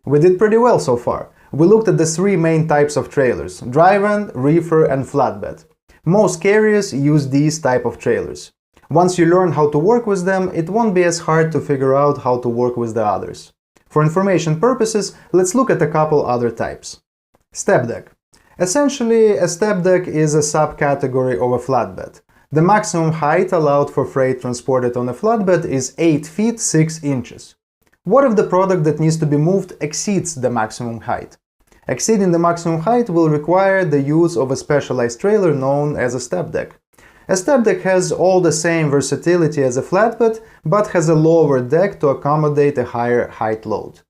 We did pretty well so far. We looked at the three main types of trailers: dry-van, reefer and flatbed. Most carriers use these type of trailers. Once you learn how to work with them, it won't be as hard to figure out how to work with the others. For information purposes, let's look at a couple other types. Step deck. Essentially, a step deck is a subcategory of a flatbed. The maximum height allowed for freight transported on a flatbed is 8 feet 6 inches. What if the product that needs to be moved exceeds the maximum height? Exceeding the maximum height will require the use of a specialized trailer known as a step deck. A step deck has all the same versatility as a flatbed, but has a lower deck to accommodate a higher height load.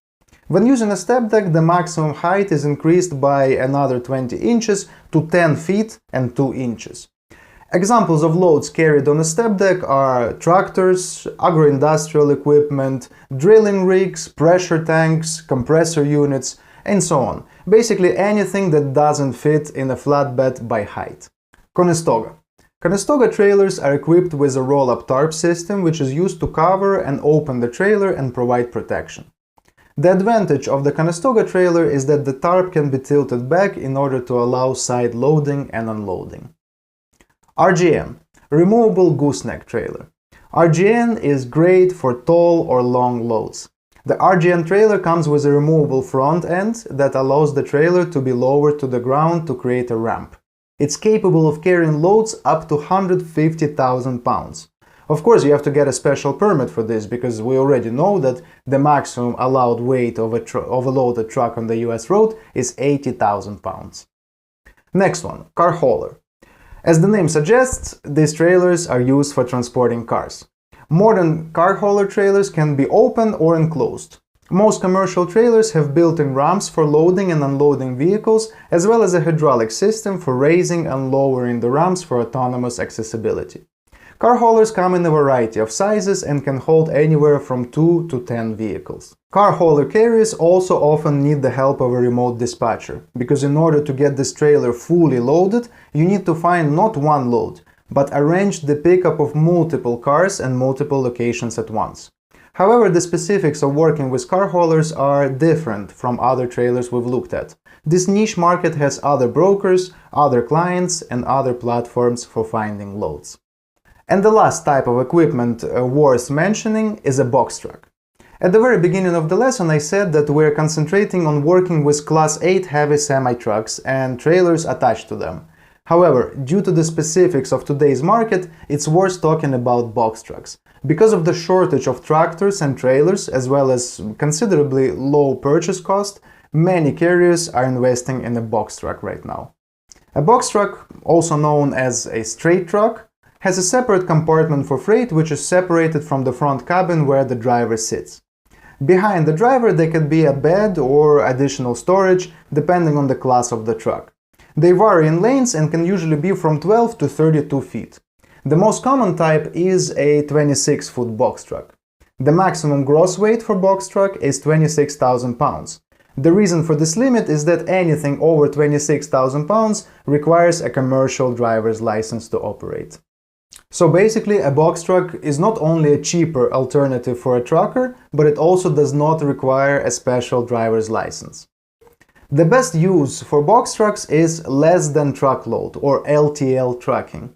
When using a step deck, the maximum height is increased by another 20 inches to 10 feet and 2 inches. Examples of loads carried on a step deck are tractors, agro-industrial equipment, drilling rigs, pressure tanks, compressor units, and so on. Basically anything that doesn't fit in a flatbed by height. Conestoga. Conestoga trailers are equipped with a roll-up tarp system which is used to cover and open the trailer and provide protection. The advantage of the Conestoga trailer is that the tarp can be tilted back in order to allow side loading and unloading. RGN – Removable Gooseneck Trailer. RGN is great for tall or long loads. The RGN trailer comes with a removable front end that allows the trailer to be lowered to the ground to create a ramp. It's capable of carrying loads up to 150,000 pounds. Of course, you have to get a special permit for this, because we already know that the maximum allowed weight of a loaded truck on the US road is 80,000 pounds. Next one, car hauler. As the name suggests, these trailers are used for transporting cars. Modern car hauler trailers can be open or enclosed. Most commercial trailers have built-in ramps for loading and unloading vehicles, as well as a hydraulic system for raising and lowering the ramps for autonomous accessibility. Car haulers come in a variety of sizes and can hold anywhere from 2 to 10 vehicles. Car hauler carriers also often need the help of a remote dispatcher, because in order to get this trailer fully loaded, you need to find not one load, but arrange the pickup of multiple cars and multiple locations at once. However, the specifics of working with car haulers are different from other trailers we've looked at. This niche market has other brokers, other clients, and other platforms for finding loads. And the last type of equipment worth mentioning is a box truck. At the very beginning of the lesson I said that we're concentrating on working with Class 8 heavy semi-trucks and trailers attached to them. However, due to the specifics of today's market, it's worth talking about box trucks. Because of the shortage of tractors and trailers, as well as considerably low purchase cost, many carriers are investing in a box truck right now. A box truck, also known as a straight truck, has a separate compartment for freight which is separated from the front cabin where the driver sits. Behind the driver there can be a bed or additional storage depending on the class of the truck. They vary in lengths and can usually be from 12 to 32 feet. The most common type is a 26-foot box truck. The maximum gross weight for box truck is 26,000 pounds. The reason for this limit is that anything over 26,000 pounds requires a commercial driver's license to operate. So basically, a box truck is not only a cheaper alternative for a trucker, but it also does not require a special driver's license. The best use for box trucks is less than truckload or LTL trucking.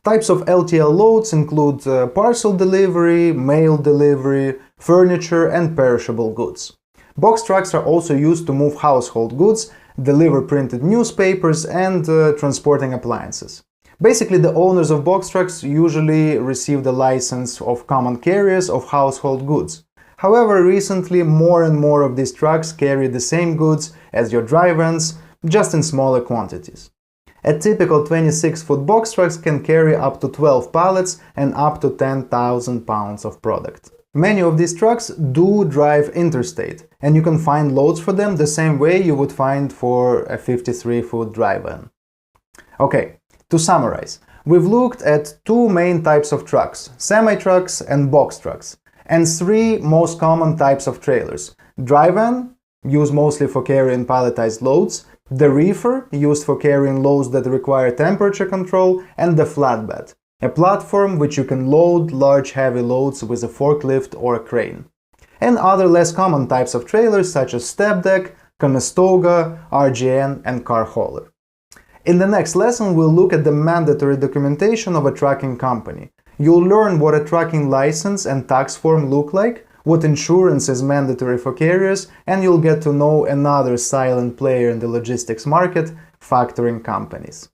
Types of LTL loads include parcel delivery, mail delivery, furniture and perishable goods. Box trucks are also used to move household goods, deliver printed newspapers and transporting appliances. Basically, the owners of box trucks usually receive the license of common carriers of household goods. However, recently more and more of these trucks carry the same goods as your dry vans, just in smaller quantities. A typical 26-foot box truck can carry up to 12 pallets and up to 10,000 pounds of product. Many of these trucks do drive interstate, and you can find loads for them the same way you would find for a 53-foot dry van. Okay, to summarize, we've looked at two main types of trucks, semi-trucks and box trucks, and three most common types of trailers: dry van, used mostly for carrying palletized loads; the reefer, used for carrying loads that require temperature control; and the flatbed, a platform which you can load large heavy loads with a forklift or a crane. and other less common types of trailers such as step deck, Conestoga, RGN, and car hauler. In the next lesson, we'll look at the mandatory documentation of a trucking company. You'll learn what a trucking license and tax form look like, what insurance is mandatory for carriers, and you'll get to know another silent player in the logistics market, factoring companies.